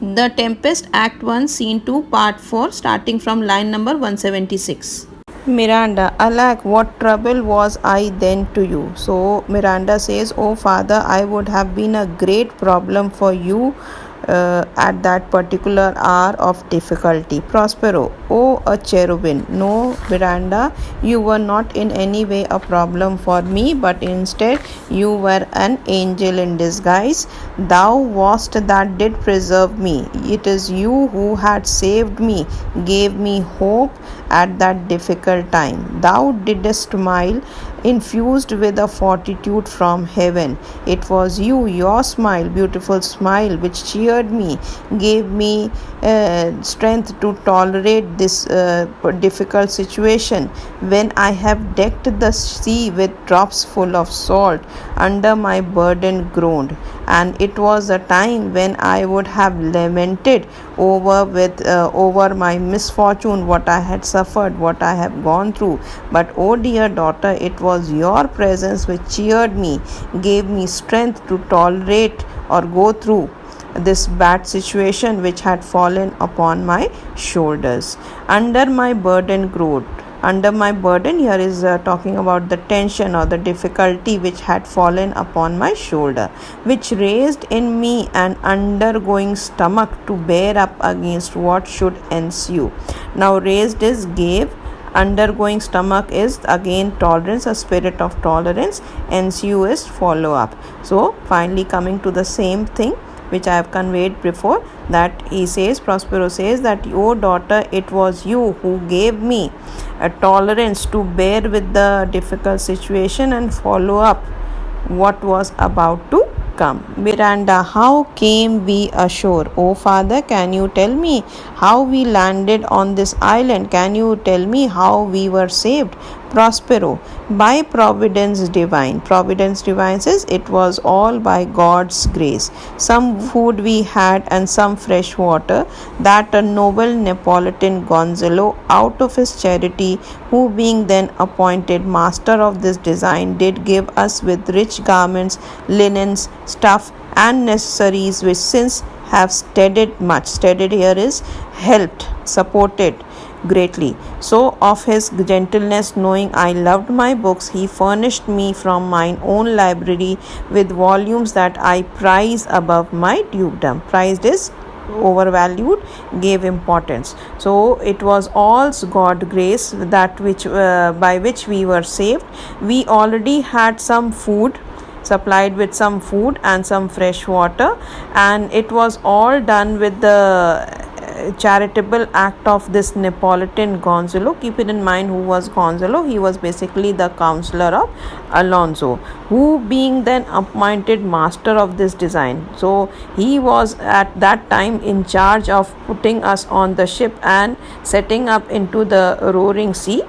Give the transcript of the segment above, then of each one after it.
The Tempest, Act 1, Scene 2, Part 4, starting from line number 176. Miranda, alack, what trouble was I then to you? So Miranda says, oh father, I would have been a great problem for you at that particular hour of difficulty. Prospero, oh a cherubim. No, Miranda, you were not in any way a problem for me, but instead you were an angel in disguise. Thou wast that did preserve me. It is you who had saved me, gave me hope at that difficult time. Thou didst smile, infused with a fortitude from heaven. It was you, your smile, beautiful smile, which cheered me, gave me strength to tolerate this difficult situation. When I have decked the sea with drops full of salt, under my burden groaned, and it was a time when I would have lamented over my misfortune, what I had suffered, what I have gone through. But oh dear daughter, it was your presence which cheered me, gave me strength to tolerate or go through this bad situation which had fallen upon my shoulders. Under my burden groaned. Under my burden, here is talking about the tension or the difficulty which had fallen upon my shoulder, which raised in me an undergoing stomach to bear up against what should ensue. Now raised is gave, undergoing stomach is again tolerance, a spirit of tolerance, ensue is follow up. So finally coming to the same thing which I have conveyed before, that he says, Prospero says that, oh daughter, it was you who gave me a tolerance to bear with the difficult situation and follow up what was about to come. Miranda, how came we ashore? Oh father, can you tell me how we landed on this island? Can you tell me how we were saved? Prospero, by providence divine. Providence divine says it was all by God's grace. Some food we had and some fresh water, that a noble Neapolitan Gonzalo, out of his charity, who being then appointed master of this design, did give us with rich garments, linens, stuff, and necessaries, which since have steadied much. Steadied here is helped, supported greatly. So of his gentleness, knowing I loved my books, he furnished me from mine own library with volumes that I prize above my dukedom. Prized is overvalued, gave importance. So it was all God grace, that which by which we were saved. We already had some food, supplied with some food and some fresh water, and it was all done with the charitable act of this Neapolitan Gonzalo. Keep it in mind who was Gonzalo. He was basically the counselor of Alonso, who being then appointed master of this design. So he was at that time in charge of putting us on the ship and setting up into the roaring sea.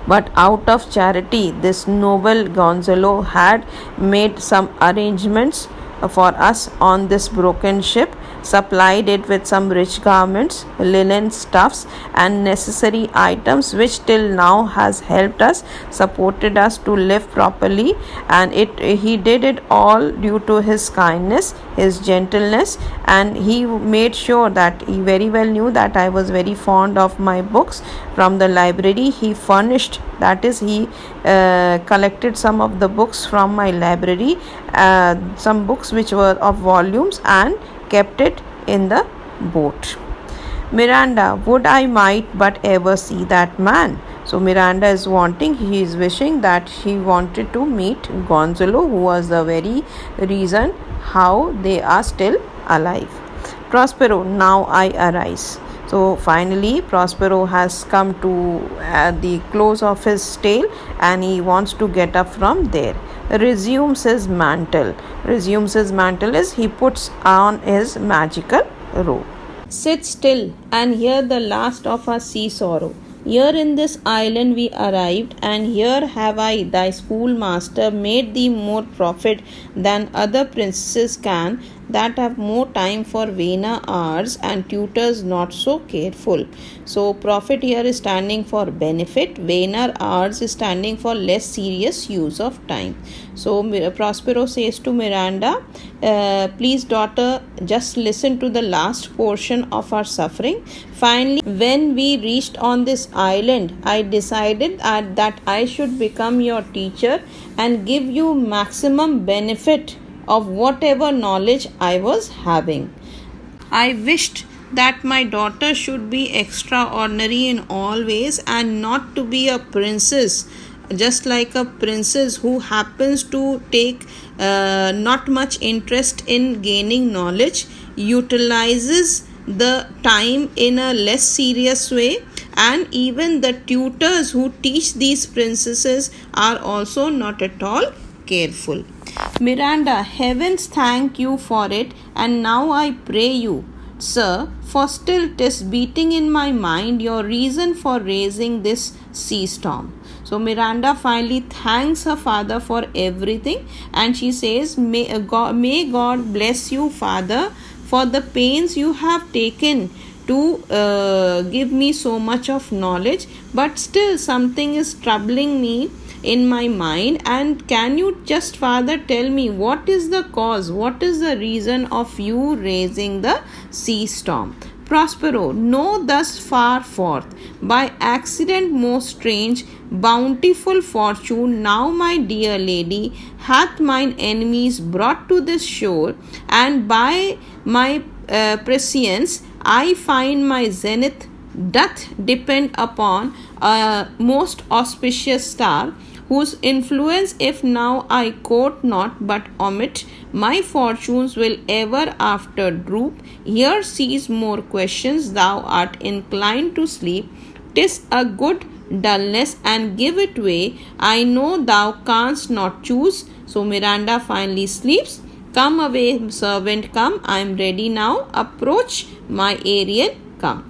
But out of charity, this noble Gonzalo had made some arrangements for us on this broken ship, supplied it with some rich garments, linen stuffs, and necessary items, which till now has helped us, supported us to live properly. And he did it all due to his kindness, his gentleness, and he made sure that he very well knew that I was very fond of my books from the library. He furnished, that is, he collected some of the books from my library, some books which were of volumes, and kept it in the boat. Miranda, would I might but ever see that man. So Miranda is wanting, he is wishing that he wanted to meet Gonzalo, who was the very reason how they are still alive. Prospero, now I arise. So finally Prospero has come to the close of his tale, and he wants to get up from there. Resumes his mantle. Resumes his mantle is he puts on his magical robe. Sit still and hear the last of our sea sorrow. Here in this island we arrived, and here have I, thy schoolmaster, made thee more profit than other princes can, that have more time for vena hours and tutors not so careful. So profit here is standing for benefit, vena hours is standing for less serious use of time. So Prospero says to Miranda, please daughter, just listen to the last portion of our suffering. Finally, when we reached on this island, I decided that I should become your teacher and give you maximum benefit of whatever knowledge I was having. I wished that my daughter should be extraordinary in all ways and not to be a princess, just like a princess who happens to take not much interest in gaining knowledge, utilizes the time in a less serious way, and even the tutors who teach these princesses are also not at all careful. Miranda, heavens thank you for it, and now I pray you, sir, for still 'tis beating in my mind your reason for raising this sea storm. So Miranda finally thanks her father for everything, and she says, may God bless you, father, for the pains you have taken to give me so much of knowledge, but still something is troubling me in my mind. And can you just, father, tell me what is the cause, what is the reason of you raising the sea storm? Prospero, know thus far forth, by accident most strange, bountiful fortune, now my dear lady, hath mine enemies brought to this shore, and by my prescience I find my zenith doth depend upon a most auspicious star, whose influence if now I quote not but omit, my fortunes will ever after droop. Here cease more questions, thou art inclined to sleep, 'tis a good dullness, and give it way, I know thou canst not choose. So Miranda finally sleeps. Come away, servant, come, I am ready now, approach my Ariel, come.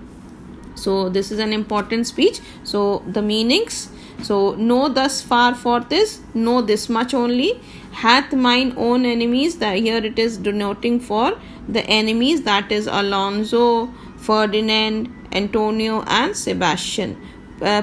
So this is an important speech. So the meanings, so know thus far forth is know this much only, hath mine own enemies, that here it is denoting for the enemies, that is Alonso, Ferdinand, Antonio and Sebastian.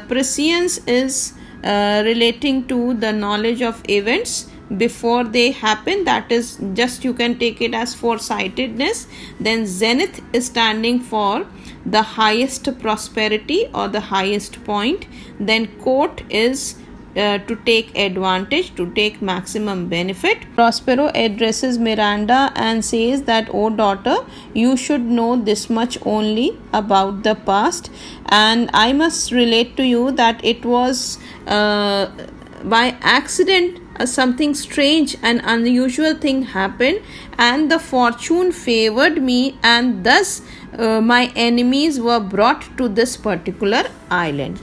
Prescience is relating to the knowledge of events before they happen, that is just you can take it as foresightedness. Then zenith is standing for the highest prosperity or the highest point. Then court is to take advantage, to take maximum benefit. Prospero addresses Miranda and says that, oh daughter, you should know this much only about the past, and I must relate to you that it was by accident something strange and unusual thing happened, and the fortune favored me, and thus my enemies were brought to this particular island.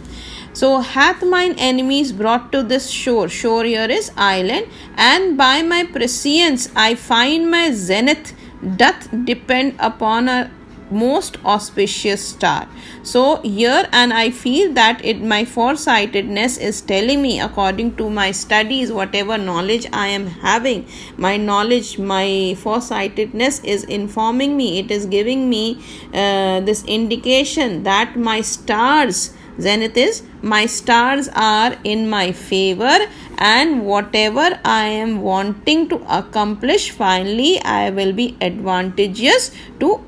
So hath mine enemies brought to this shore, shore here is island, and by my prescience I find my zenith doth depend upon a most auspicious star. So here, and I feel that my foresightedness is telling me, according to my studies, whatever knowledge I am having, my knowledge, my foresightedness is informing me, it is giving me this indication that my stars, zenith is my stars, are in my favor, and whatever I am wanting to accomplish, finally I will be advantageous to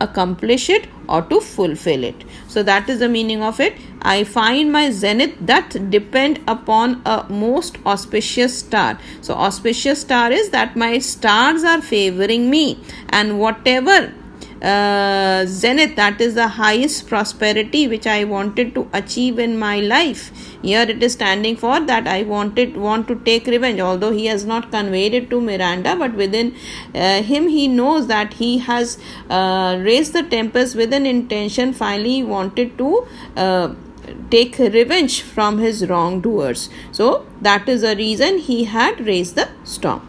accomplish it or to fulfill it. So that is the meaning of it. I find my zenith that depend upon a most auspicious star. So auspicious star is that my stars are favoring me, and whatever zenith, that is the highest prosperity which I wanted to achieve in my life, here it is standing for that I want to take revenge. Although he has not conveyed it to Miranda, but within him he knows that he has raised the tempest with an intention. Finally he wanted to take revenge from his wrongdoers. So that is the reason he had raised the storm.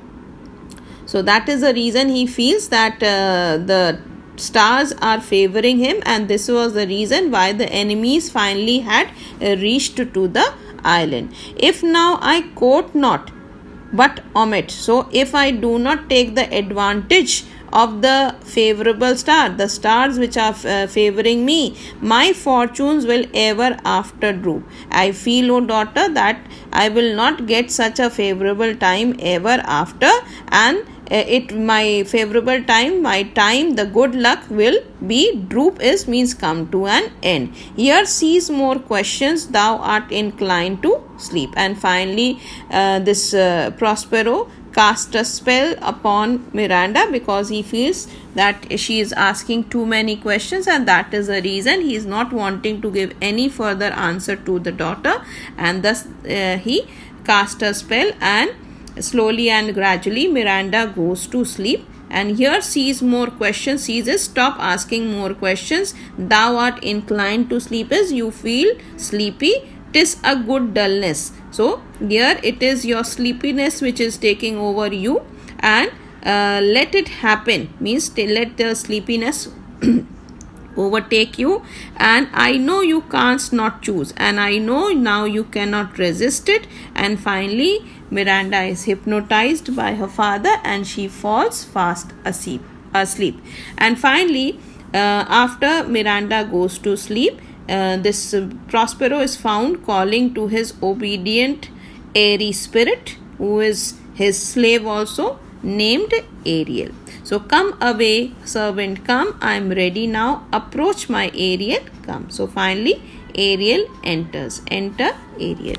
So that is the reason he feels that the stars are favoring him, and this was the reason why the enemies finally had reached to the island. If now I quote not but omit, so if I do not take the advantage of the favorable star, the stars which are favoring me, my fortunes will ever after droop. I feel, O daughter, that I will not get such a favorable time ever after, and my favorable time, my time, the good luck will be droop is means come to an end. Here cease more questions, thou art inclined to sleep. And finally this Prospero cast a spell upon Miranda because he feels that she is asking too many questions, and that is the reason he is not wanting to give any further answer to the daughter, and thus he cast a spell, and slowly and gradually Miranda goes to sleep. And here sees more questions, sees is stop asking more questions. Thou art inclined to sleep is you feel sleepy, 'tis a good dullness. So here it is your sleepiness which is taking over you, and let it happen means let the sleepiness overtake you, and I know you can't not choose, and I know now you cannot resist it. And finally Miranda is hypnotized by her father and she falls fast asleep. And finally after Miranda goes to sleep, this Prospero is found calling to his obedient airy spirit, who is his slave also, named Ariel. So come away, servant, come, I am ready now, approach my Ariel, come. So finally Ariel enters. Enter Ariel.